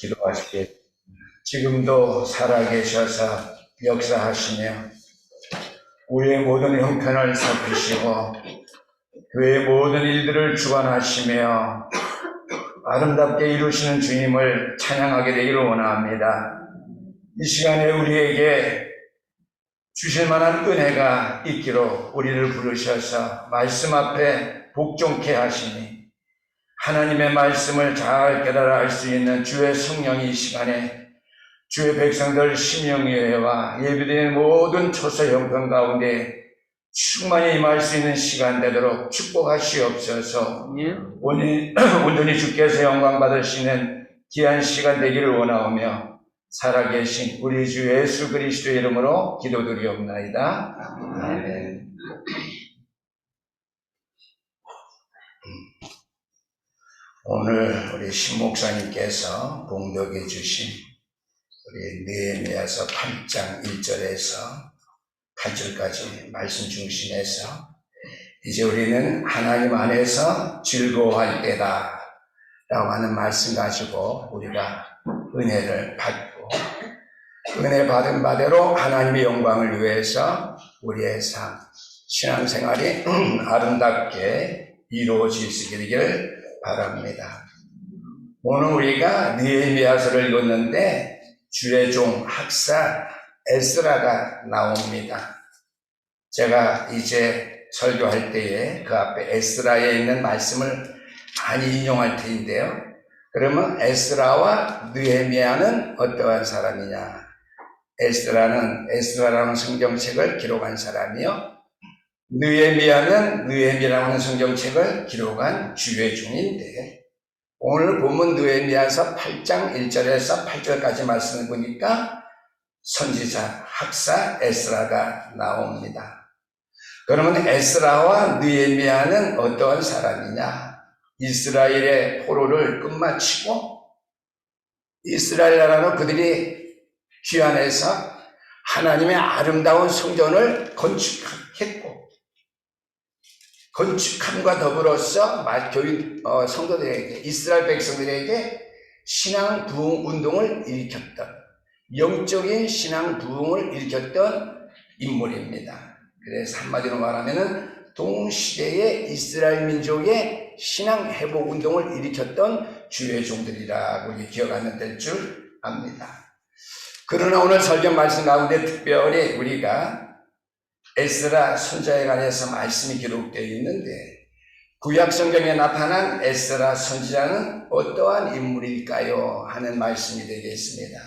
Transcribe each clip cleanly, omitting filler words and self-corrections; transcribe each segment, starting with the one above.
기도하시겠습니다. 지금도 살아계셔서 역사하시며 우리의 모든 형편을 살피시고 교회의 모든 일들을 주관하시며 아름답게 이루시는 주님을 찬양하게 되기를 원합니다. 이 시간에 우리에게 주실 만한 은혜가 있기로 우리를 부르셔서 말씀 앞에 복종케 하시니 하나님의 말씀을 잘 깨달아 알 수 있는 주의 성령이 이 시간에 주의 백성들 심령예회와 예비된 모든 초서 형편 가운데 충만히 임할 수 있는 시간 되도록 축복하시옵소서. 온전히 주께서 영광 받으시는 귀한 시간 되기를 원하오며 살아계신 우리 주 예수 그리스도의 이름으로 기도드리옵나이다. 아멘. 오늘 우리 신목사님께서 봉독해 주신 우리 느헤미야서 8장 1절에서 8절까지 말씀 중심에서 이제 우리는 하나님 안에서 즐거워할 때다 라고 하는 말씀 가지고 우리가 은혜를 받고 은혜 받은 바대로 하나님의 영광을 위해서 우리의 삶, 신앙생활이 아름답게 이루어질 수 있기를 바랍니다. 오늘 우리가 느헤미야서를 읽었는데 주의 종 학사 에스라가 나옵니다. 제가 이제 설교할 때에 그 앞에 에스라에 있는 말씀을 많이 인용할 텐데요. 그러면 에스라와 느헤미야는 어떠한 사람이냐? 에스라라는 성경책을 기록한 사람이요. 느헤미야는 느헤미야라고 하는 성경책을 기록한 주의 종인데 오늘 본문 느헤미야서 8장 1절에서 8절까지 말씀을 보니까 선지자 학사 에스라가 나옵니다. 그러면 에스라와 느헤미야는 어떠한 사람이냐? 이스라엘의 포로를 끝마치고 이스라엘 나라는 그들이 귀환해서 하나님의 아름다운 성전을 건축했고 건축함과 더불어서 교인 성도들에게 이스라엘 백성들에게 신앙 부흥 운동을 일으켰던 영적인 신앙 부흥을 일으켰던 인물입니다. 그래서 한마디로 말하면은 동시대의 이스라엘 민족의 신앙 회복 운동을 일으켰던 주의 종들이라고 기억하면 될 줄 압니다. 그러나 오늘 설교 말씀 가운데 특별히 우리가 에스라 선지자에 관해서 말씀이 기록되어 있는데 구약 성경에 나타난 에스라 선지자는 어떠한 인물일까요? 하는 말씀이 되겠습니다.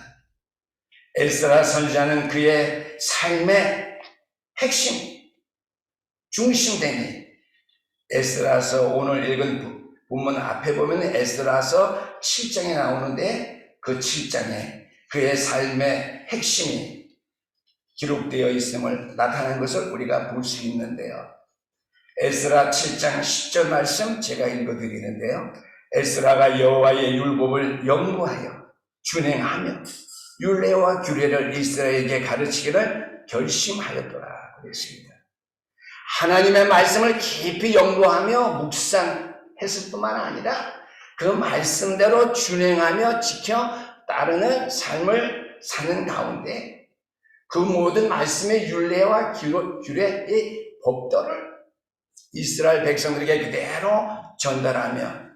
에스라 선지자는 그의 삶의 핵심, 중심되는 에스라서 오늘 읽은 본문 앞에 보면 에스라서 7장에 나오는데 그 7장에 그의 삶의 핵심이 기록되어 있음을 나타낸 것을 우리가 볼 수 있는데요. 에스라 7장 10절 말씀 제가 읽어드리는데요. 에스라가 여호와의 율법을 연구하여 준행하며 율례와 규례를 이스라엘에게 가르치기를 결심하였더라 그랬습니다. 하나님의 말씀을 깊이 연구하며 묵상했을 뿐만 아니라 그 말씀대로 준행하며 지켜 따르는 삶을 사는 가운데 그 모든 말씀의 율례와 규례의 법도를 이스라엘 백성들에게 그대로 전달하며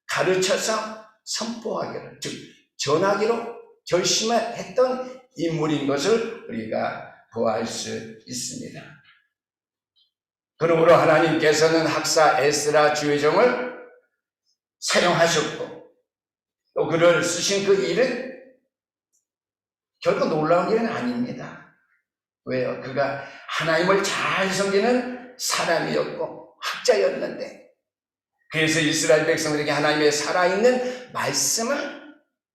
가르쳐서 선포하기를, 즉 전하기로 결심했던 인물인 것을 우리가 보아할 수 있습니다. 그러므로 하나님께서는 학사 에스라 주의 종을 사용하셨고 또 그를 쓰신 그 일은 결코 놀라운 일은 아닙니다. 왜요? 그가 하나님을 잘 섬기는 사람이었고 학자였는데 그래서 이스라엘 백성들에게 하나님의 살아있는 말씀을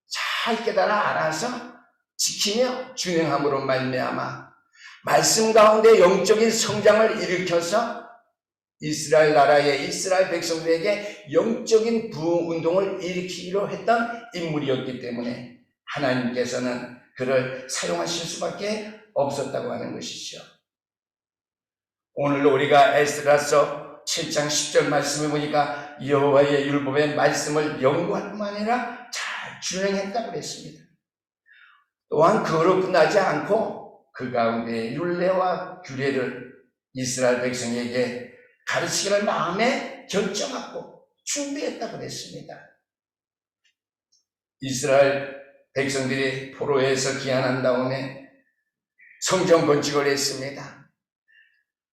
잘 깨달아 알아서 지키며 준행함으로 말미암아 말씀 가운데 영적인 성장을 일으켜서 이스라엘 나라의 이스라엘 백성들에게 영적인 부흥 운동을 일으키기로 했던 인물이었기 때문에 하나님께서는 그를 사용하실 수밖에 없었다고 하는 것이죠. 오늘 우리가 에스라서 7장 10절 말씀을 보니까 여호와의 율법의 말씀을 연구할 뿐만 아니라 잘 준행했다고 그랬습니다. 또한 그거로 끝나지 않고 그 가운데 율례와 규례를 이스라엘 백성에게 가르치기를 마음에 결정하고 준비했다고 그랬습니다. 이스라엘 백성들이 포로에서 귀환한 다음에 성전 건축을 했습니다.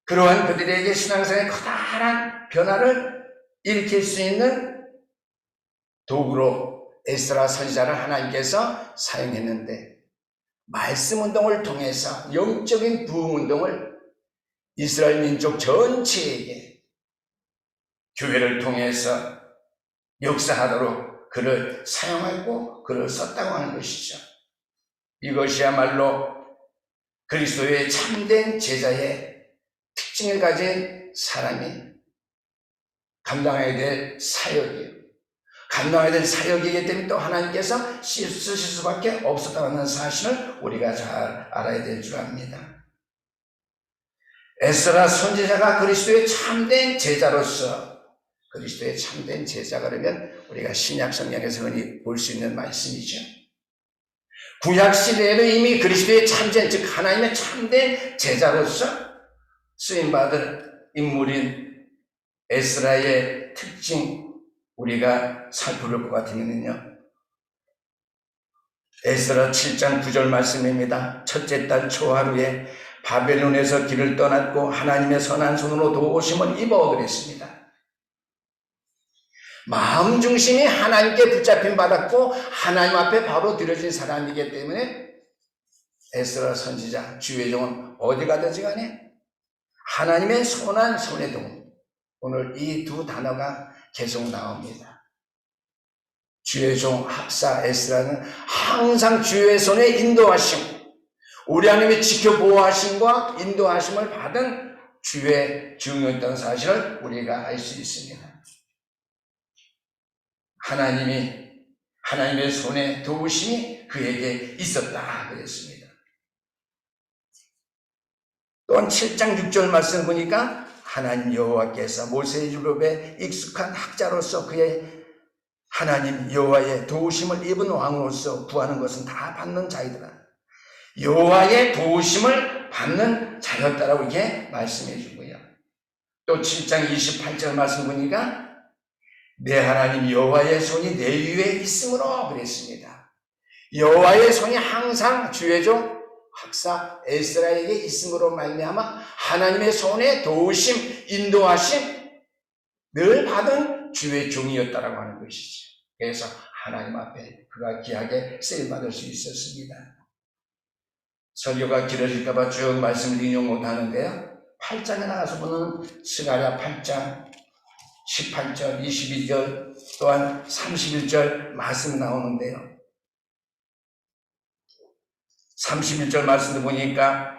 그러한 그들에게 신앙생활에 커다란 변화를 일으킬 수 있는 도구로 에스라 선지자를 하나님께서 사용했는데, 말씀 운동을 통해서 영적인 부흥 운동을 이스라엘 민족 전체에게 교회를 통해서 역사하도록 그를 사용하고 그를 썼다고 하는 것이죠. 이것이야말로 그리스도의 참된 제자의 특징을 가진 사람이 감당해야 될 사역이에요. 감당해야 될 사역이기 때문에 또 하나님께서 쓰실 수밖에 없었다는 사실을 우리가 잘 알아야 될 줄 압니다. 에스라 선지자가 그리스도의 참된 제자로서, 그리스도의 참된 제자가 그러면 우리가 신약 성경에서 흔히 볼 수 있는 말씀이죠. 구약 시대에도 이미 그리스도의 참된, 즉 하나님의 참된 제자로서 쓰임받은 인물인 에스라의 특징, 우리가 살펴볼 것 같으면요, 에스라 7장 9절 말씀입니다. 첫째 달 초하루에 바벨론에서 길을 떠났고 하나님의 선한 손으로 도우심을 입어 그랬습니다. 마음 중심이 하나님께 붙잡힘 받았고 하나님 앞에 바로 드려진 사람이기 때문에 에스라 선지자, 주의 종은 어디 가든지 간에 하나님의 선한 손에 동, 오늘 이 두 단어가 계속 나옵니다. 주의 종 학사 에스라는 항상 주의 손에 인도하심, 우리 하나님의 지켜보호하심과 인도하심을 받은 주의 종이었다는 사실을 우리가 알 수 있습니다. 하나님의 손에 도우심이 그에게 있었다 그랬습니다. 또한 7장 6절 말씀 보니까 하나님 여호와께서 모세의 율법에 익숙한 학자로서 그의 하나님 여호와의 도우심을 입은 왕으로서 구하는 것은 다 받는 자이더라. 여호와의 도우심을 받는 자였다라고 이게 말씀해 주고요. 또 7장 28절 말씀 보니까 내 하나님 여호와의 손이 내 위에 있으므로 그랬습니다. 여호와의 손이 항상 주의 종 학사 에스라에게 있음으로 말미암아 하나님의 손에 도우심, 인도하심 늘 받은 주의 종이었다라고 하는 것이죠. 그래서 하나님 앞에 그가 귀하게 쓰임받을 수 있었습니다. 설교가 길어질까봐 쭉 말씀을 인용 못하는데요, 8장에 나가서 보는 스가랴 8장 18절, 22절 또한 31절 말씀이 나오는데요, 31절 말씀도 보니까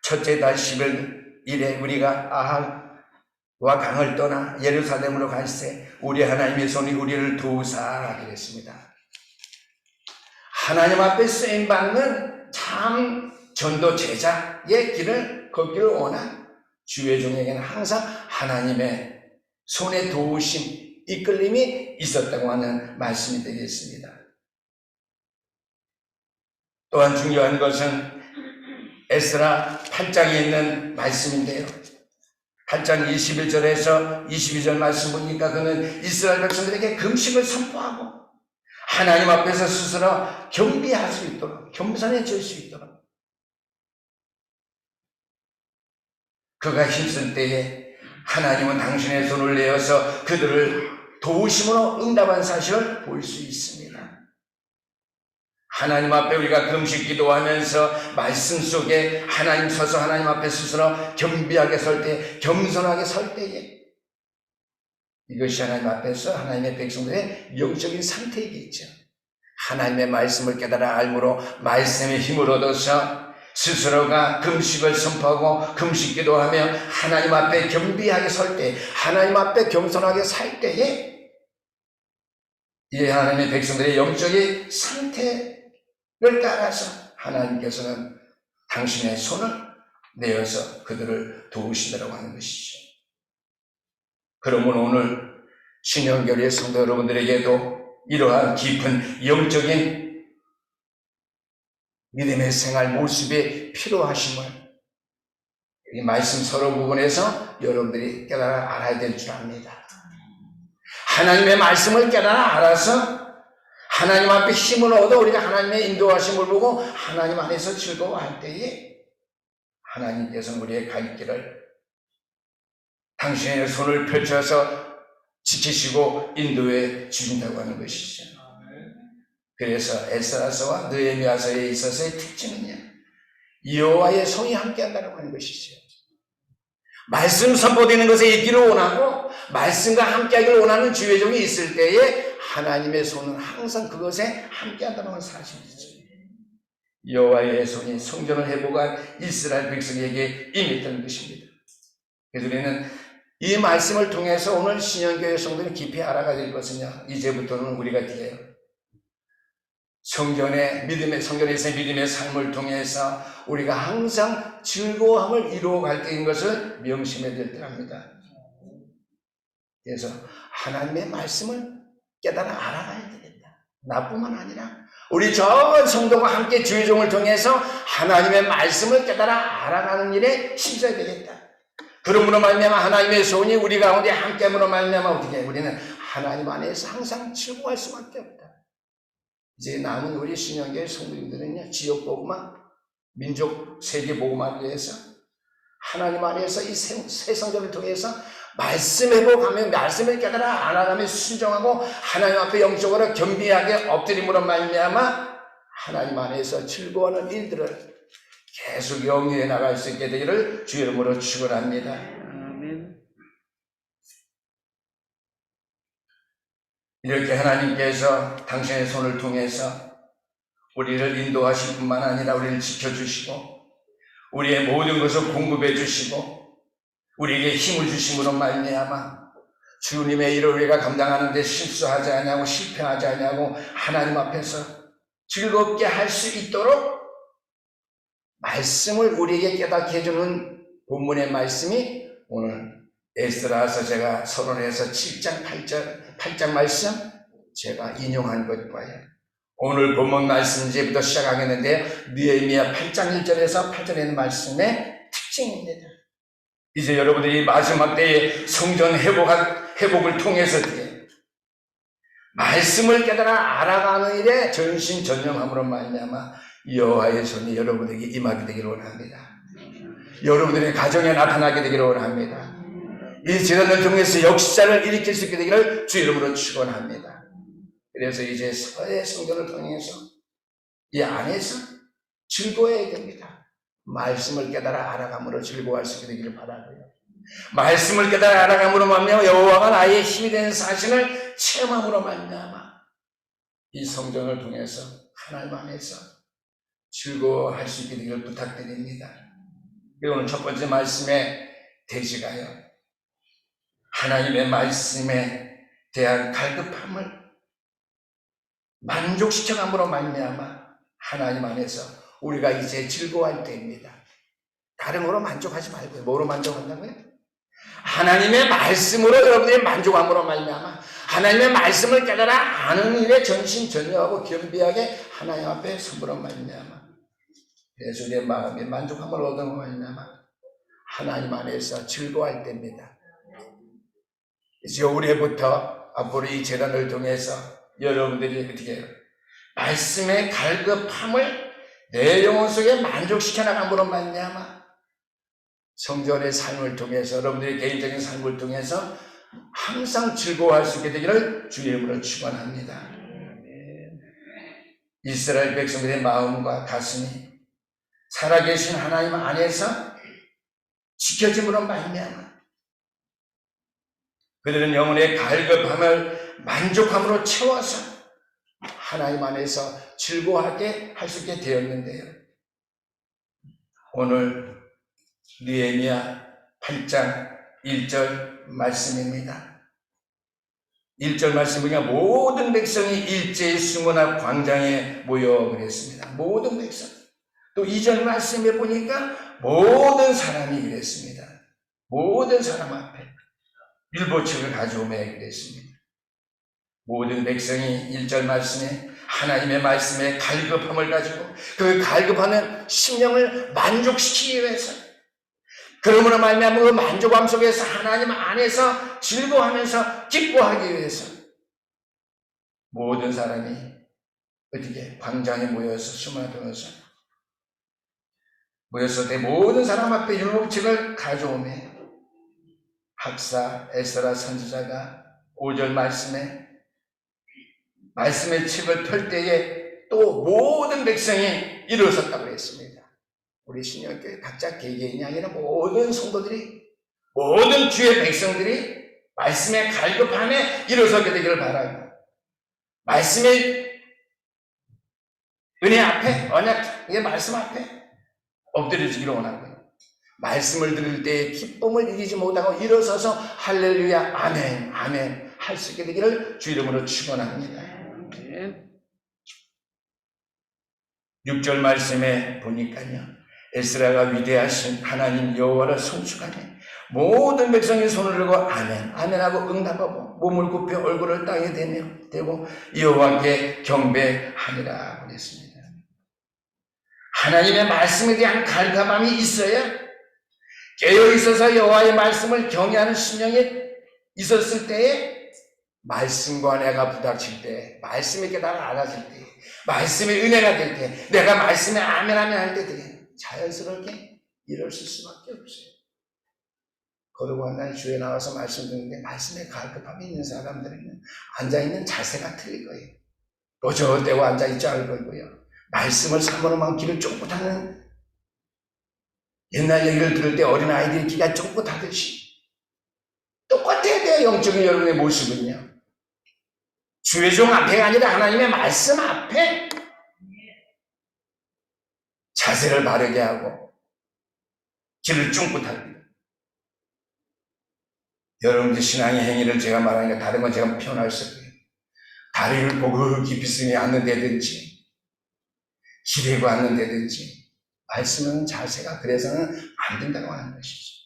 첫째 달 10일에 우리가 아합과 강을 떠나 예루살렘으로 갈새 우리 하나님의 손이 우리를 도우사 그랬습니다. 하나님 앞에 쓰임받는 참 전도 제자의 길을 걷기를 원한 주의 종에게는 항상 하나님의 손에 도우심, 이끌림이 있었다고 하는 말씀이 되겠습니다. 또한 중요한 것은 에스라 8장에 있는 말씀인데요, 8장 21절에서 22절 말씀 보니까 그는 이스라엘 백성들에게 금식을 선포하고 하나님 앞에서 스스로 겸비할 수 있도록, 겸손해질 수 있도록, 그가 힘쓸 때에 하나님은 당신의 손을 내어서 그들을 도우심으로 응답한 사실을 볼 수 있습니다. 하나님 앞에 우리가 금식 기도하면서 말씀 속에 하나님 서서 하나님 앞에 스스로 겸비하게 설 때, 겸손하게 설 때에 이것이 하나님 앞에서 하나님의 백성들의 영적인 상태이겠죠. 하나님의 말씀을 깨달아 알므로 말씀의 힘을 얻어서 스스로가 금식을 선포하고 금식 기도하며 하나님 앞에 겸비하게 설 때, 하나님 앞에 겸손하게 살 때에 이 하나님의 백성들의 영적인 상태를 따라서 하나님께서는 당신의 손을 내어서 그들을 도우신다고 하는 것이죠. 그러면 오늘 신령교회 성도 여러분들에게도 이러한 깊은 영적인 믿음의 생활 모습이 필요하심을 이 말씀 서로 부분에서 여러분들이 깨달아 알아야 될 줄 압니다. 하나님의 말씀을 깨달아 알아서 하나님 앞에 힘을 얻어 우리가 하나님의 인도하심을 보고 하나님 안에서 즐거워할 때에 하나님께서는 우리의 갈 길을 당신의 손을 펼쳐서 지키시고 인도해 주신다고 하는 것이죠. 그래서 에스라서와 느헤미야서에 있어서의 특징은요, 여호와의 손이 함께한다고 하는 것이죠. 말씀 선포되는 것에 있기를 원하고 말씀과 함께하기를 원하는 주의종이 있을 때에 하나님의 손은 항상 그것에 함께한다는 사실이죠. 여호와의 손이 성전을 회복한 이스라엘 백성에게 임했던 것입니다. 그래서 우리는 이 말씀을 통해서 오늘 신영교회 성도는 깊이 알아가야 될 것은요, 이제부터는 우리가 뒤에요. 성전에서의 믿음의 삶을 통해서 우리가 항상 즐거움을 이루어갈 때인 것을 명심해야 될 때랍니다. 그래서 하나님의 말씀을 깨달아 알아가야 되겠다. 나뿐만 아니라 우리 전 성도가 함께 주의종을 통해서 하나님의 말씀을 깨달아 알아가는 일에 힘써야 되겠다. 그러므로 말미암아 하나님의 손이 우리 가운데 함께함으로 말미암아 어떻게 우리는 하나님 안에서 항상 즐거워할 수밖에 없다. 이제 남은 우리 신영교회 성도님들은요, 지역 복음화, 민족 세계 복음화를 위해서 하나님 안에서 이 새 성전을 통해서 말씀 회복하며 말씀을 깨달아 알아가며 순종하고 하나님 앞에 영적으로 겸비하게 엎드림으로 말미암아 하나님 안에서 즐거워하는 일들을 계속 영위해 나갈 수 있게 되기를 주의 이름으로 축원합니다. 아멘. 이렇게 하나님께서 당신의 손을 통해서 우리를 인도하실 뿐만 아니라 우리를 지켜주시고 우리의 모든 것을 공급해 주시고 우리에게 힘을 주심으로 말미암아 주님의 일을 우리가 감당하는 데 실수하지 않냐고 실패하지 않냐고 하나님 앞에서 즐겁게 할 수 있도록 말씀을 우리에게 깨닫게 해주는 본문의 말씀이 오늘 에스라서 제가 서론에서 7장 8장 말씀 제가 인용한 것과요. 오늘 본문 말씀 이제부터 시작하겠는데요. 느헤미야 8장 1절에서 8절에 있는 말씀의 특징입니다. 이제 여러분들이 마지막 때에 성전 회복을 통해서 말씀을 깨달아 알아가는 일에 전심전념함으로 말미암아 여호와의 손이 여러분에게 임하게 되기를 원합니다. 여러분들의 가정에 나타나게 되기를 원합니다. 이 재단을 통해서 역사를 일으킬 수 있게 되기를 주 이름으로 축원합니다. 그래서 이제 서해 성전을 통해서 이 안에서 즐거워야 됩니다. 말씀을 깨달아 알아감으로 즐거워할 수 있게 되기를 바라고요. 말씀을 깨달아 알아감으로 말미암아 여호와가 나의 힘이 되는 사실을 체험함으로 말미암아 이 성전을 통해서 하나님 안에서 즐거워할 수 있게 되기를 부탁드립니다. 오늘 첫 번째 말씀의 대지가요, 하나님의 말씀에 대한 갈급함을 만족시켜감으로 말미암아 하나님 안에서 우리가 이제 즐거워할 때입니다. 다른 거로 만족하지 말고요. 뭐로 만족한다고요? 하나님의 말씀으로 여러분들이 만족함으로 말미암아 하나님의 말씀을 깨달아 아는 일에 전심전념하고 겸비하게 하나님 앞에 서므로 말미암아 그래서 우리의 마음에 만족함을 얻음으로 말미암아 하나님 안에서 즐거워할 때입니다. 이제 올해부터 앞으로 이 재단을 통해서 여러분들이 어떻게 해요? 말씀의 갈급함을 내 영혼 속에 만족시켜 나감으로 말미암아 성전의 삶을 통해서 여러분들의 개인적인 삶을 통해서 항상 즐거워할 수 있게 되기를 주의 이름으로 축원합니다. 이스라엘 백성들의 마음과 가슴이 살아계신 하나님 안에서 지켜짐으로 말미암아 그들은 영혼의 갈급함을 만족함으로 채워서 하나님 안에서 즐거워하게 할 수 있게 되었는데요. 오늘 느헤미야 8장 1절 말씀입니다. 1절 말씀 보니까 모든 백성이 일제히 수문 앞 광장에 모여 그랬습니다. 모든 백성. 또 2절 말씀에 보니까 모든 사람이 그랬습니다. 모든 사람 앞에 율법책을 가져오며 그랬습니다. 모든 백성이 1절 말씀에 하나님의 말씀에 갈급함을 가지고 그 갈급하는 심령을 만족시키기 위해서, 그러므로 말미암아 그 만족함 속에서 하나님 안에서 즐거워하면서 기뻐하기 위해서 모든 사람이 어떻게 광장에 모여서 수마들어서 모여서 내 모든 사람 앞에 율법책을 가져오매 학사 에스라 선지자가 5절 말씀의 책을 펼 때에 또 모든 백성이 일어섰다고 했습니다. 우리 신령교회 각자 개개인이 아니라 모든 성도들이, 모든 주의 백성들이 말씀의 갈급함에 일어서게 되기를 바라고, 말씀의 은혜 앞에, 언약의 말씀 앞에 엎드려지기를 원하고요. 말씀을 들을 때 기쁨을 이기지 못하고 일어서서 할렐루야 아멘 아멘 할 수 있게 되기를 주 이름으로 축원합니다. 6절 말씀에 보니까요, 에스라가 위대하신 하나님 여호와를 송축하니 모든 백성이 손을 들고 아멘 아멘하고 응답하고 몸을 굽혀 얼굴을 땅에 대고 여호와께 경배하니라 그랬습니다. 하나님의 말씀에 대한 갈급함이 있어야, 깨어있어서 여호와의 말씀을 경외하는 심령이 있었을 때에 말씀과 내가 부닥칠 때, 말씀의 깨달아 알아질 때, 말씀의 은혜가 될 때, 내가 말씀에 아멘 아멘 할 때 되게 자연스럽게 이럴 수밖에 없어요. 그러고 한 날 주에 나와서 말씀 듣는데 말씀에 갈급함이 있는 사람들은 앉아있는 자세가 틀릴 거예요. 로저대고 앉아있지 않을 거고요. 말씀을 사모로만 귀를 쫑긋하는, 옛날 얘기를 들을 때 어린아이들이 귀가 쫑긋하듯이 똑같아야 돼요. 영적인 여러분의 모습은요. 주의 종 앞에가 아니라 하나님의 말씀 앞에 자세를 바르게 하고 귀를 쫑긋하고. 여러분들 신앙의 행위를 제가 말하니까 다른 건 제가 표현할 수 없어요. 다리를 보고 깊이 쓰지 않는다든지 기대고 않는다든지 말씀은 자세가 그래서는 안 된다고 하는 것이죠.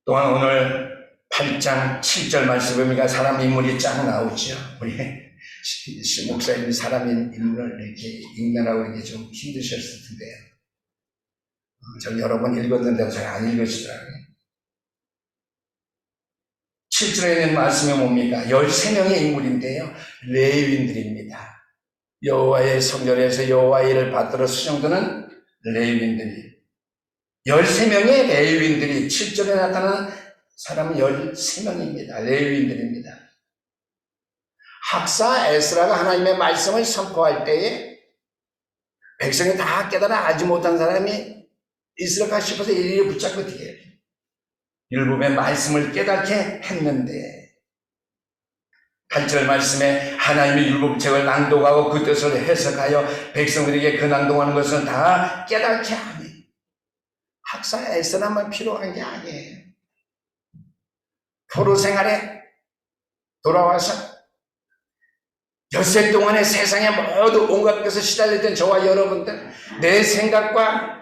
또한 오늘 8장 7절 말씀에 보니까 사람 인물이 쫙 나오죠. 우리 목사님이 사람 인물을 이렇게 읽느라고 이렇게 좀 힘드셨을 텐데요. 전 여러 번 읽었는데도 잘 안 읽으시더라고요. 7절에 있는 말씀이 뭡니까? 13명의 인물인데요. 레위인들입니다. 여호와의 성전에서 여호와의 일을 받들어 수종드는 레위인들이, 13명의 레위인들이 7절에 나타나는 사람은 13명입니다. 레위인들입니다. 학사 에스라가 하나님의 말씀을 선포할 때에 백성이 다 깨달아 알지 못한 사람이 있을까 싶어서 일일이 붙잡고 뒤에 율법의 말씀을 깨닫게 했는데, 8절 말씀에 하나님의 율법책을 낭독하고 그 뜻을 해석하여 백성들에게 그 낭독하는 것은 다 깨닫게 하니 학사 에스라만 필요한 게 아니에요. 포로 생활에 돌아와서 엿새 동안의 세상에 모두 온갖 것을 시달렸던 저와 여러분들, 내 생각과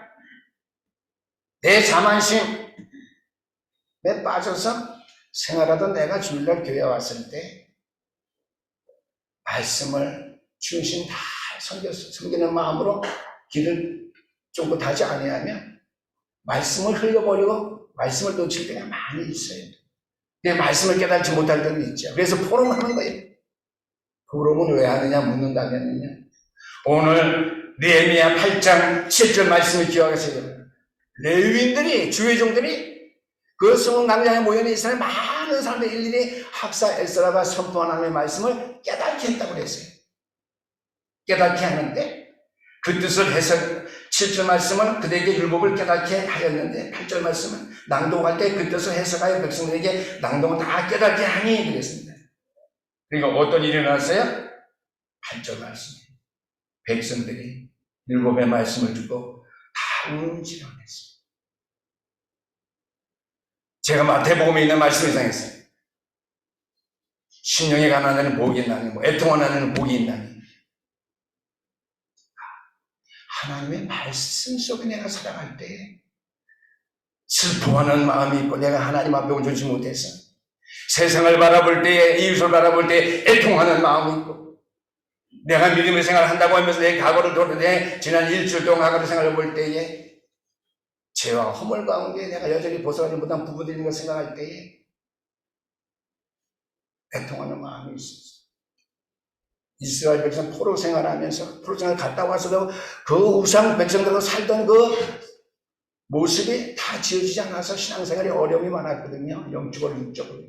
내 자만심에 빠져서 생활하던 내가 주일날 교회 왔을 때 말씀을 중심 다 섬기는 마음으로 길을 쫑긋하지 아니하면 말씀을 흘려버리고 말씀을 놓칠 때가 많이 있어요. 내 말씀을 깨닫지 못할 때는 있죠. 그래서 포럼을 하는 거예요. 포럼은 왜 하느냐 묻는다면요, 오늘 느헤미야 8장 7절 말씀을 기억하세요. 레위인들이, 주의 종들이 그 성은 광장에 모여있는 이스라엘 많은 사람들 일일이 학사 에스라가 선포한 하나님의 말씀을 깨닫게 했다고 그랬어요. 깨닫게 하는데 그 뜻을 해석, 7절 말씀은 그들에게 율법을 깨닫게 하였는데 8절 말씀은 낭독할 때 그 뜻을 해석하여 백성들에게 낭독을 다 깨닫게 하니 그랬습니다. 그러니까 어떤 일이 일어났어요? 8절 말씀에 백성들이 율법의 말씀을 듣고 다 움찔하겠어요. 제가 마태복음에 있는 말씀을 생각했어요. 신령에 가는 데는 복이 있나니, 애통하는 데는 복이 있나니. 하나님의 말씀 속에 내가 살아갈 때 슬퍼하는 마음이 있고 내가 하나님 앞에 온전치 못해서 세상을 바라볼 때에, 이웃을 바라볼 때에 애통하는 마음이 있고, 내가 믿음의 생활을 한다고 하면서 내 과거를 돌아내 지난 일주일 동안 과거를 생각해 볼 때에 죄와 허물 가운데 내가 여전히 벗어나지 못한 부부들인 걸 생각할 때에 애통하는 마음이 있었어요. 이스라엘 백성 포로 생활하면서 포로 생활 갔다 와서도 그 우상 백성들하고 살던 그 모습이 다 지어지지 않아서 신앙생활에 어려움이 많았거든요. 영적으로 육적으로.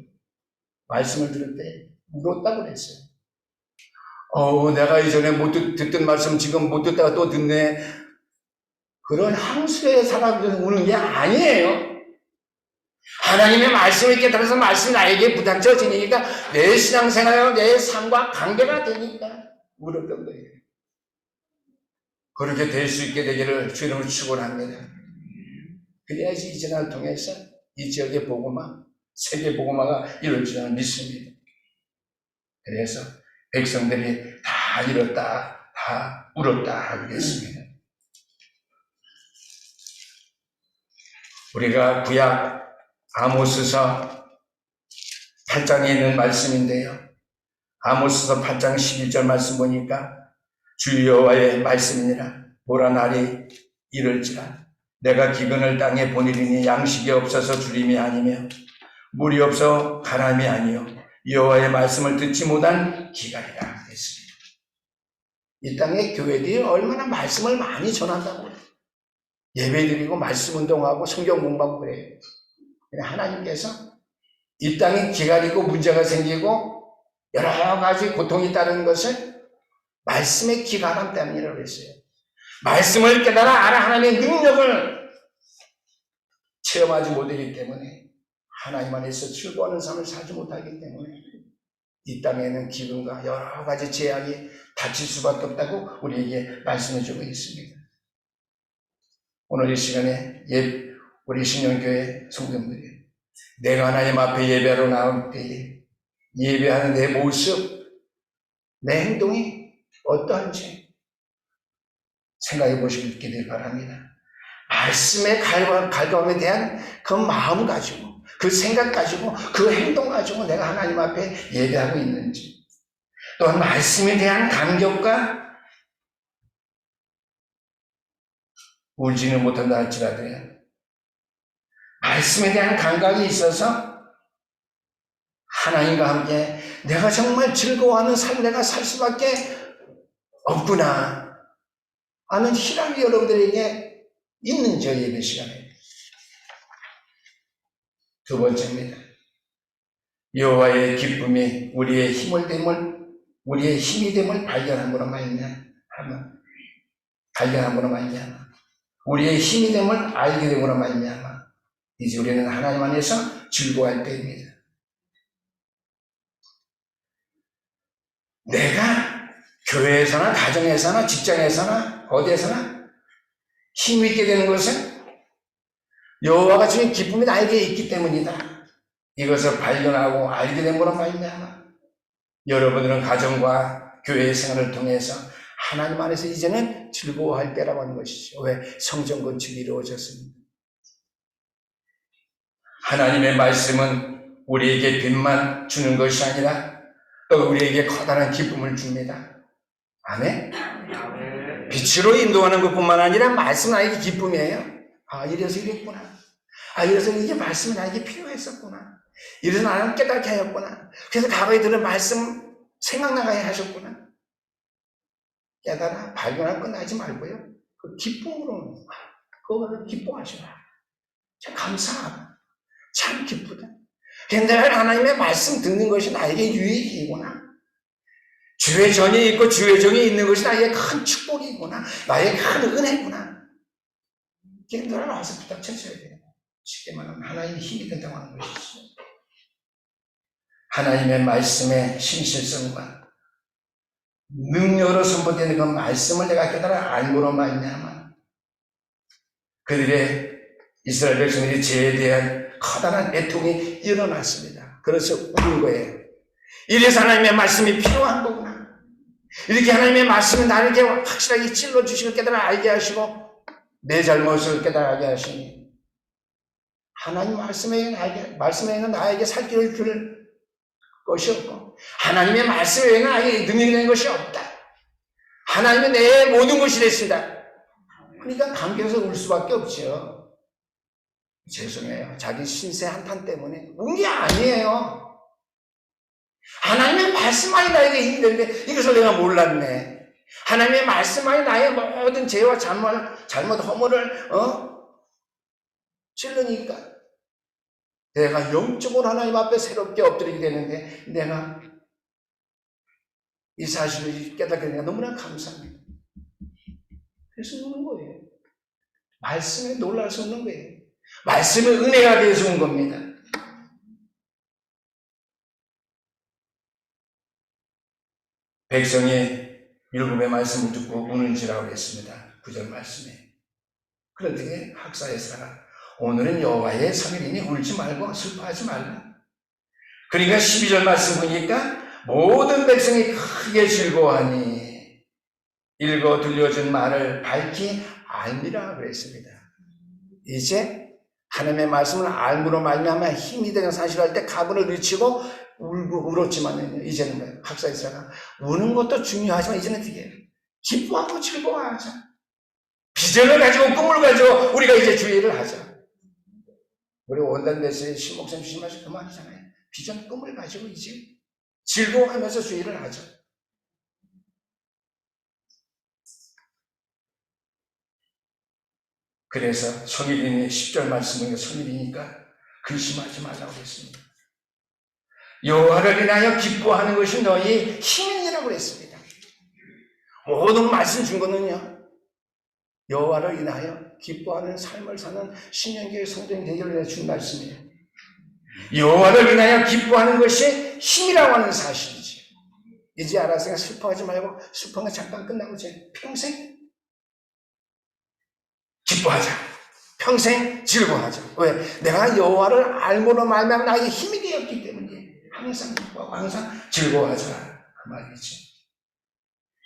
말씀을 들을 때 울었다고 그랬어요. 내가 이전에 못 듣던 말씀 지금 못 듣다가 또 듣네. 그런 항소의 사람들은 우는 게 아니에요. 하나님의 말씀을 깨달아서 말씀이 나에게 부닥쳐지니까 내 신앙생활과 내 삶과 관계가 되니까 울었던 거예요. 그렇게 될 수 있게 되기를 주님을 축원합니다. 그래야지 이 재난을 통해서 이 지역의 복음화, 세계 복음화가 이룰 줄을 믿습니다. 그래서 백성들이 다 잃었다, 다 울었다 하겠습니다. 우리가 구약 아모스서 8장에 있는 말씀인데요. 아모스서 8장 11절 말씀 보니까 주 여호와의 말씀이니라. 보라 날이 이를지라. 내가 기근을 땅에 보내리니 양식이 없어서 주림이 아니며 물이 없어 가람이 아니요 여호와의 말씀을 듣지 못한 기갈이라 했습니다. 이 땅의 교회들이 얼마나 말씀을 많이 전한다고요. 예배드리고 말씀 운동하고 성경 공부하고 그래요. 하나님께서 이 땅에 기갈이고 문제가 생기고 여러 가지 고통이 따르는 것을 말씀의 기갈함 때문이라고 했어요. 말씀을 깨달아 알아 하나님의 능력을 체험하지 못하기 때문에 하나님 안에서 즐거워하는 삶을 살지 못하기 때문에 이 땅에는 기근과 여러 가지 재앙이 닥칠 수밖에 없다고 우리에게 말씀해주고 있습니다. 오늘 이 시간에 우리 신영교회 성도님들이 내가 하나님 앞에 예배하러 나올 때에 예배하는 내 모습, 내 행동이 어떠한지 생각해 보시길 있기를 바랍니다. 말씀의 갈망에 대한 그 마음 가지고, 그 생각 가지고, 그 행동 가지고 내가 하나님 앞에 예배하고 있는지, 또한 말씀에 대한 감격과 울지는 못한다 할지라도요, 말씀에 대한 감각이 있어서 하나님과 함께 내가 정말 즐거워하는 삶을 내가 살 수밖에 없구나 하는 희락이 여러분들에게 있는지 예배 시간에. 두 번째입니다. 여호와의 기쁨이 우리의 힘이 됨을 발견함으로 말미암아 우리의 힘이 됨을 알게 됨으로 말미암아 이제 우리는 하나님 안에서 즐거워할 때입니다. 내가 교회에서나 가정에서나 직장에서나 어디에서나 힘이 있게 되는 것은 여호와가 주신 기쁨이 나에게 있기 때문이다. 이것을 발견하고 알게 됨으로 말미암아 여러분들은 가정과 교회의 생활을 통해서 하나님 안에서 이제는 즐거워할 때라고 하는 것이죠. 왜? 성전 건축이 이루어졌습니다. 하나님의 말씀은 우리에게 빛만 주는 것이 아니라 또 우리에게 커다란 기쁨을 줍니다. 아멘? 빛으로 인도하는 것뿐만 아니라 말씀은 나에게 기쁨이에요. 이래서 이랬구나. 이래서 이게 말씀이 나에게 필요했었구나. 이래서 나는 깨닫게 하였구나. 그래서 과거에 들은 말씀 생각나게 하셨구나. 깨달아 발견할 건 하지 말고요. 그 기쁨으로 그거를 기뻐하시라. 참 감사하다. 참 기쁘다. 근데 하나님의 말씀 듣는 것이 나에게 유익이구나. 주의 전이 있고 주의 정이 있는 것이 나에게 큰 축복이구나. 나에게 큰 은혜구나. 이게 너를 와서 부닥쳐줘야 돼요. 쉽게 말하면 하나님의 힘이 된다고 하는 것이죠. 하나님의 말씀의 신실성과 능력으로 선포되는 그 말씀을 내가 깨달아 알므로 말미암아 그들의 이스라엘 백성들이 죄에 대한 커다란 애통이 일어났습니다. 그래서 우는 거예요. 이래서 하나님의 말씀이 필요한 거구나. 이렇게 하나님의 말씀이 나를 확실하게 찔러주시고 깨달아 알게 하시고 내 잘못을 깨달아 알게 하시니 하나님 말씀 외에는 나에게 살 길을 줄 것이 없고, 하나님의 말씀 외에는 나에게 능력이 되는 것이 없다. 하나님은 내 모든 것이 됐습니다. 그러니까 감격해서 울 수밖에 없죠. 죄송해요. 자기 신세 한탄 때문에 운 게 아니에요. 하나님의 말씀만이 나에게 힘이 되는데 이것을 내가 몰랐네. 하나님의 말씀만이 나의 모든 죄와 잘못 허물을 찔르니까 내가 영적으로 하나님 앞에 새롭게 엎드리게 되는데, 내가 이 사실을 깨닫게 되니까 너무나 감사합니다. 그래서 우는 거예요. 말씀에 놀라서 우는 거예요. 말씀의 은혜가 돼서 운 겁니다. 백성이 율법의 말씀을 듣고 우는지라고 했습니다. 9절 말씀에. 그런데 학사에서가 오늘은 여호와의 성일이니 울지 말고 슬퍼하지 말라. 그러니까 12절 말씀 보니까 모든 백성이 크게 즐거워하니 읽어 들려준 말을 밝히 알미라 그랬습니다. 이제 하나님의 말씀을 알므로 말미암아 힘이 되는 사실을 할 때 가문을 늦추고 울고 울었지만 이제는 학사이사가 우는 것도 중요하지만 이제는 어떻게 기뻐하고 즐거워하자. 비전을 가지고 꿈을 가지고 우리가 이제 주의를 하자. 우리 원단대에서 신목사님 주심하신 그 말이잖아요. 비전 꿈을 가지고 이제 즐거워하면서 주의를 하자. 그래서 성일이니 10절 말씀은 성일이니까 근심하지 말라고 했습니다. 여호와를 인하여 기뻐하는 것이 너희 힘이라고 했습니다. 모든 말씀 준 거는요, 여호와를 인하여 기뻐하는 삶을 사는 신명기의 성도인 대결을 준 말씀이에요. 여호와를 인하여 기뻐하는 것이 힘이라고 하는 사실이지. 이제 알았으니까 슬퍼하지 말고 슬픈 거 잠깐 끝나고 이제 평생 기뻐하자. 평생 즐거워하자. 왜? 내가 여호와를 알므로 말미암아 나에게 힘이 되었기 때문에 항상 기뻐하고 항상 즐거워하자. 그 말이지.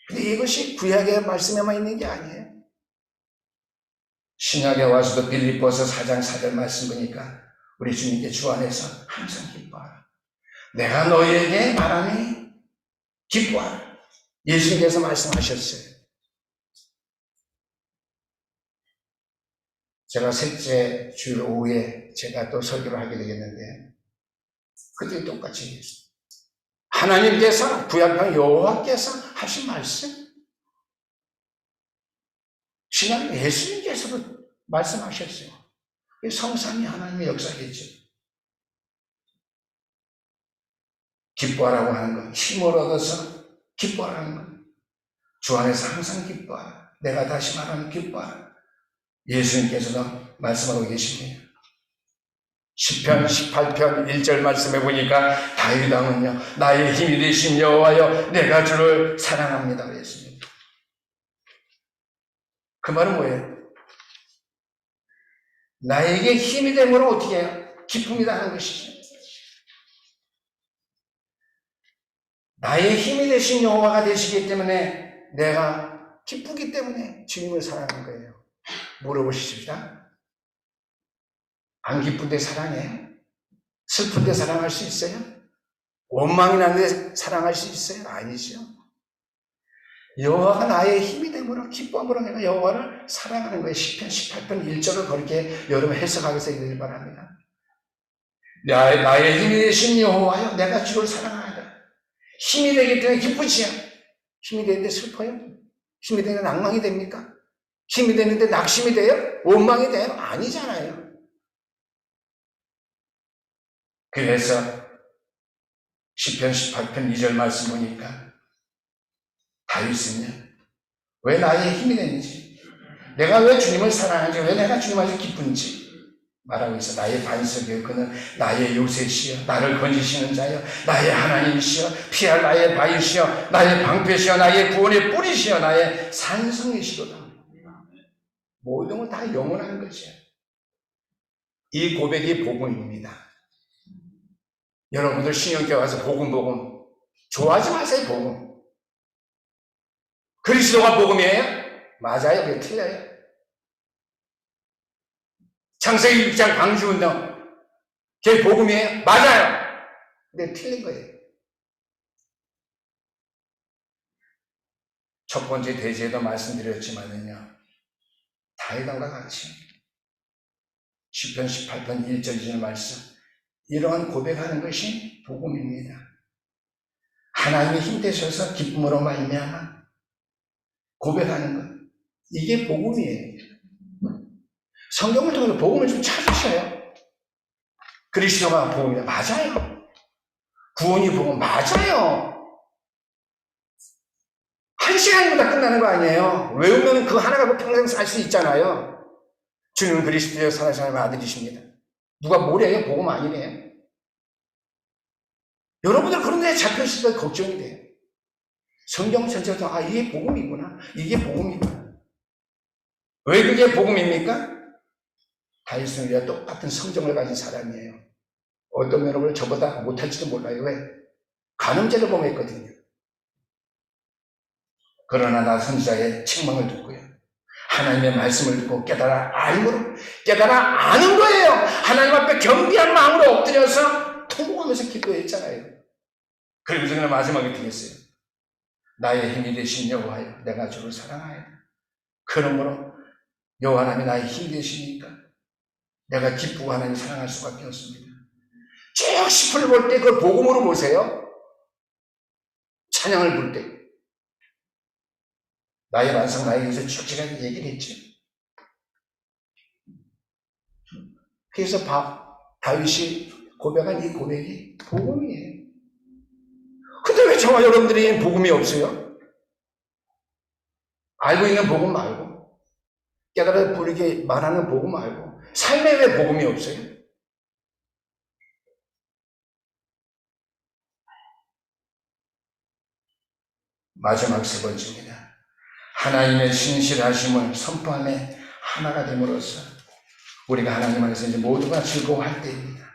근데 이것이 구약의 말씀에만 있는 게 아니에요. 신약에 와서도 빌립보서 4장 4절 말씀 보니까 우리 주님께 주 안에서 항상 기뻐하라. 내가 너희에게 말하니 기뻐하라. 예수님께서 말씀하셨어요. 제가 셋째 주일 오후에 제가 또 설교를 하게 되겠는데, 그때 똑같이 얘기했어요. 하나님께서 구약의 여호와께서 하신 말씀, 신약 예수님께서도 말씀하셨어요. 성삼위 하나님의 역사겠죠. 기뻐하라고 하는 것, 힘을 얻어서 기뻐하라는 것, 주 안에서 항상 기뻐하라. 내가 다시 말하면 기뻐하라. 예수님께서도 말씀하고 계십니다. 10편 18편 1절 말씀해 보니까 다윗 왕은요, 나의 힘이 되신 여호와여 내가 주를 사랑합니다 그랬습니다. 그 말은 뭐예요? 나에게 힘이 됨으로 어떻게 해요? 기쁩니다 하는 것이죠. 나의 힘이 되신 여호와가 되시기 때문에 내가 기쁘기 때문에 주님을 사랑하는 거예요. 물어보십시다. 안 기쁜데 사랑해요? 슬픈데 사랑할 수 있어요? 원망이 나는데 사랑할 수 있어요? 아니죠. 여호와가 나의 힘이 됨으로 기쁨으로 내가 여호와를 사랑하는 거예요. 10편 18편 1절을 그렇게 여러분 해석하면서 읽으길 바랍니다. 나의 힘이 되신 여호와여 내가 주를 사랑하다. 힘이 되기 때문에 기쁘지요. 힘이 되는데 슬퍼요? 힘이 되는데 낭망이 됩니까? 힘이 되는데 낙심이 돼요? 원망이 돼요? 아니잖아요. 그래서 10편 18편 2절 말씀 보니까 다윗은요, 왜 나의 힘이 되는지, 내가 왜 주님을 사랑하는지, 왜 내가 주님 안에서 기쁜지 말하고 있어. 나의 반석이요, 그는 나의 요새시여, 나를 건지시는 자여, 나의 하나님이시여, 피할 나의 바위시여, 나의 방패시여, 나의 구원의 뿌리시여, 나의 산성이시로다. 모든 걸 다 영원한 것이에요. 이 고백이 복음입니다. 여러분들 신형교회 와서 복음 좋아하지 마세요. 복음 그리스도가 복음이에요? 맞아요. 그게 틀려요. 창세기 6장 방주운동 그게 복음이에요? 맞아요. 근데 틀린 거예요. 첫 번째 대제에도 말씀드렸지만은요, 다윗왕과 같이 시편 18편 1절 2절 말씀, 이러한 고백하는 것이 복음입니다. 하나님이 힘되셔서 기쁨으로 말미암아 고백하는 것, 이게 복음이에요. 성경을 통해서 복음을 좀 찾으셔요. 그리스도가 복음이다. 맞아요. 구원이 복음 맞아요. 한 시간이면 다 끝나는 거 아니에요. 외우면 그 하나 갖고 평생 살 수 있잖아요. 주님은 그리스도의 살아계신 아들이십니다. 누가 뭐래요? 복음 아니래요. 여러분들 그런 데에 잡혀있을 때 걱정이 돼요. 성경 전체에서 이게 복음이구나. 이게 복음이구나. 왜 그게 복음입니까? 다윗은 우리가 똑같은 성정을 가진 사람이에요. 어떤 여러분을 저보다 못할지도 몰라요. 왜? 간음죄를 범했거든요. 그러나 나 선지자의 책망을 듣고요, 하나님의 말씀을 듣고 깨달아 아는 거예요. 하나님 앞에 겸비한 마음으로 엎드려서 통곡하면서 기도했잖아요. 그리고서 그냥 마지막에 어떻게 했어요? 나의 힘이 되신 여호와여, 내가 주를 사랑하여. 그러므로 여호와 하나님이 나의 힘이 되시니까 내가 기쁘고 하나님 사랑할 수밖에 없습니다. 쭉 시편을 볼 때 그걸 복음으로 보세요. 찬양을 볼 때 나의 반석 나에게 위해서 쭉 제가 얘기를 했죠. 그래서 다윗이 고백한 이 고백이 복음이에요. 근데 왜 저와 여러분들이 복음이 없어요? 알고 있는 복음 말고, 깨달아 부르게 말하는 복음 말고, 삶에 왜 복음이 없어요? 마지막 세 번째입니다. 하나님의 신실하심을 선포하며 하나가 됨으로써 우리가 하나님 안에서 이제 모두가 즐거워할 때입니다.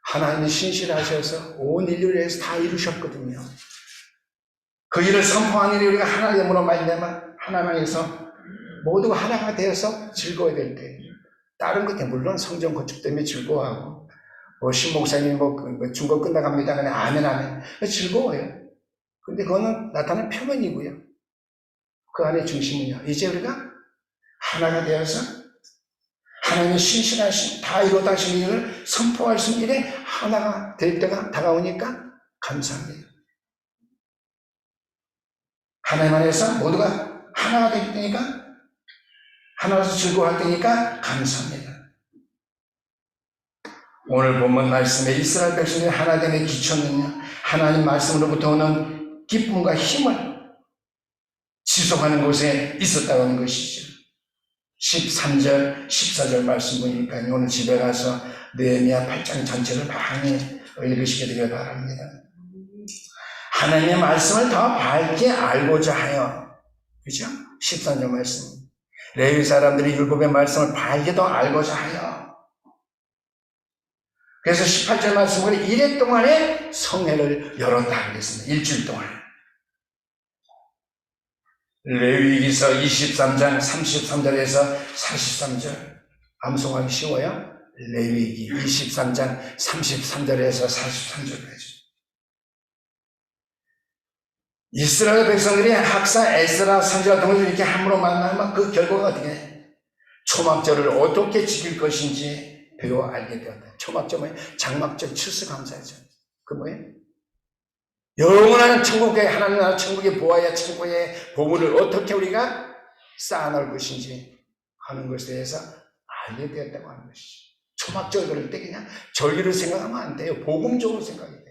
하나님이 신실하셔서 온 인류를 위해서 다 이루셨거든요. 그 일을 선포하는 일이 우리가 하나 됨으로 말미암아 하나님 안에서 모두가 하나가 되어서 즐거워야 될 때, 다른 것에 물론 성전 건축 때문에 즐거워하고, 신목사님이 중고 끝나갑니다. 그냥 아멘 즐거워요. 근데 그거는 나타나는 표면이고요. 그 안에 중심은요, 이제 우리가 하나가 되어서 하나님의 신실하신 다 이루어다신 일을 선포할 수 있는 일에 하나가 될 때가 다가오니까 감사합니다. 하나님 안에서 모두가 하나가 될 때니까, 하나로서 즐거워할 때니까 감사합니다. 오늘 본문 말씀에 이스라엘 백성들이 하나됨의 기초는요, 하나님 말씀으로부터 오는 기쁨과 힘을 지속하는 곳에 있었다고 하는 것이죠. 13절, 14절 말씀 보니까 오늘 집에 가서 느헤미야 8장 전체를 많이 읽으시게 되길 바랍니다. 하나님의 말씀을 더 밝게 알고자 하여, 그죠? 13절 말씀. 레위 사람들이 율법의 말씀을 밝게 더 알고자 하여. 그래서 18절 말씀으로 1회 동안에 성회를 열었다 그랬습니다. 일주일 동안. 레위기서 23장 33절에서 43절. 암송하기 쉬워요? 레위기 23장 33절에서 43절까지. 이스라엘 백성들이 학사 에스라 선지자 등을 이렇게 함으로 만나면 그 결과가 어떻게 해? 초막절을 어떻게 지킬 것인지 배워 알게 되었다. 초막절 뭐예요? 장막절 추수감사절. 그 뭐예요? 영원한 천국의 하나님 나라 천국의 보아야 천국의 보물을 어떻게 우리가 쌓아놓을 것인지 하는 것에 대해서 알게 되었다고 하는 것이죠. 초막절 그럴 때 그냥 절기를 생각하면 안 돼요. 복음적으로 생각이 돼요.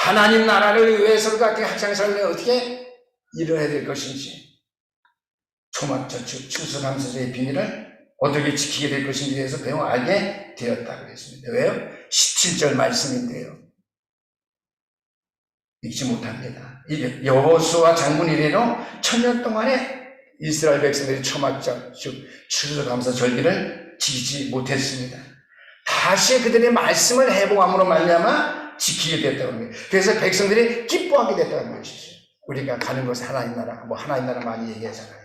하나님 나라를 위해서 우리가 학창생활에 어떻게 일을 해야 될 것인지, 초막절 추수감사절의 비밀을 어떻게 지키게 될 것인지에 대해서 배워 알게 되었다고 했습니다. 왜요? 17절 말씀인데요. 잊지 못합니다. 이게 여호수아 장군 이래로 1000년 동안에 이스라엘 백성들이 초막절, 즉 추수감사 절기를 지키지 못했습니다. 다시 그들의 말씀을 회복함으로 말미암아 지키게 됐다고 합니다. 그래서 백성들이 기뻐하게 됐다는 것이죠. 우리가 가는 곳에 하나님 나라, 하나님 나라 많이 얘기하잖아요.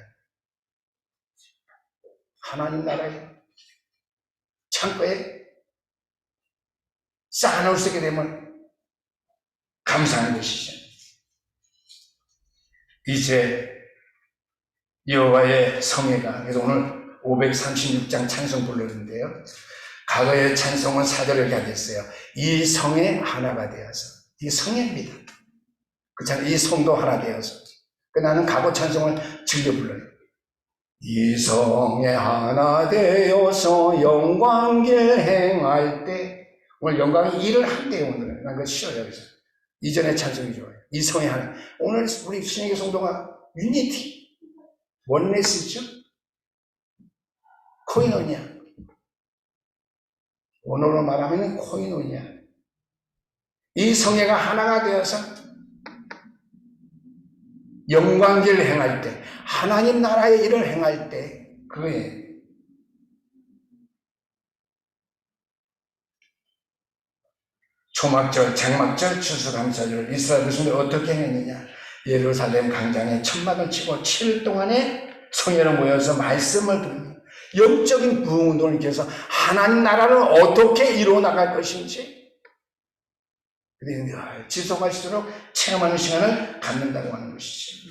하나님 나라에 창고에 쌓아놓을 수 있게 되면 감사하는 것이죠. 이제 여호와의 성회가, 그래서 오늘 536장 찬송 부르는데요. 과거의 찬송은 4절을 이렇게 하겠어요. 이 성에 하나가 되어서. 이 성회입니다. 그렇잖아요. 이 성도 하나 되어서. 나는 과거 찬송을 즐겨 불러요. 이 성에 하나 되어서 영광길 행할 때. 오늘 영광이 일을 한대요. 오늘은. 난 그거 쉬워요. 그래서. 이전의 찬송이 좋아요. 이 성에 하나. 오늘 우리 신약의 성도가 유니티. 원네스죠? 코이노니아. 오늘로 말하면 코이노니아. 이 성회가 하나가 되어서 영광길 행할 때, 하나님 나라의 일을 행할 때, 그거에 초막절, 장막절, 추수감사절, 이스라엘 백성들이 어떻게 했느냐? 예루살렘 광장에 천막을 치고 7일 동안에 성회로 모여서 말씀을 듣는 영적인 부흥운동을 일으켜서 하나님 나라를 어떻게 이루어 나갈 것인지 지속할수록 체험하는 시간을 갖는다고 하는 것이죠.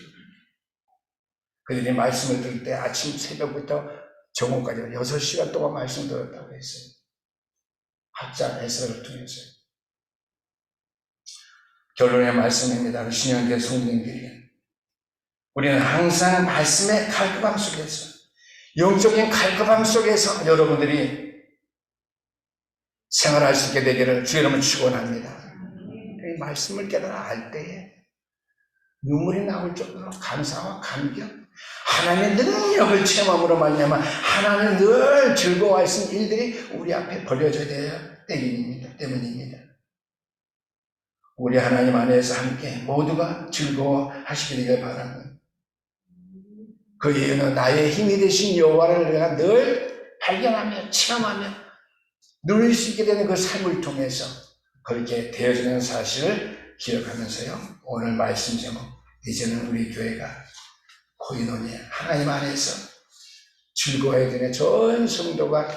그들이 말씀을 들을 때 아침 새벽부터 정오까지 6시간 동안 말씀 들었다고 했어요. 학자 해설을 통해서. 결론의 말씀입니다. 신약의 성도님들이 우리는 항상 말씀의 갈급함 속에서, 영적인 갈급함 속에서 여러분들이 생활할 수 있게 되기를 주의 이름으로 축원합니다. 이 말씀을 깨달아 알 때에 눈물이 나올 정도로 감사와 감격, 하나님의 능력을 체험함으로 말미암아 하나님은 늘 즐거워하시는 일들이 우리 앞에 벌려져야 돼야 때문입니다. 우리 하나님 안에서 함께 모두가 즐거워하시게 되길 바랍니다. 그 이유는 나의 힘이 되신 여호와를 내가 늘 발견하며 체험하며 누릴 수 있게 되는 그 삶을 통해서 그렇게 되어지는 사실을 기억하면서요. 오늘 말씀 제목, 이제는 우리 교회가 코이노니아, 하나님 안에서 즐거워야 되는 전 성도가,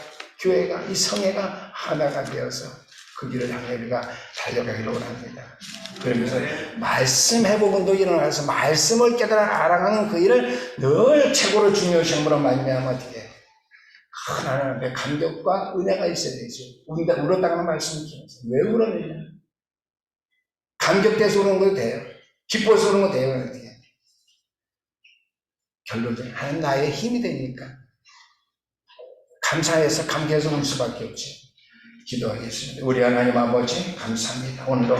교회가, 이 성회가 하나가 되어서 그 길을 향해 우리가 달려가기를 원합니다. 그러면서 말씀 회복운도 일어나서 말씀을 깨달아 알아가는 그 일을 늘 최고로 중요시함으로 말미암아 어떻게 하나님 앞에 감격과 은혜가 있어야 되죠. 울었다가는 말씀을 기억해서 왜 울었느냐? 감격돼서 우는 것도 돼요. 기뻐서 우는 것도 돼요. 어떻게 결론적으로 하나님 나의 힘이 되니까 감사해서 감격해서 울 수밖에 없지. 기도하겠습니다. 우리 하나님 아버지 감사합니다. 오늘도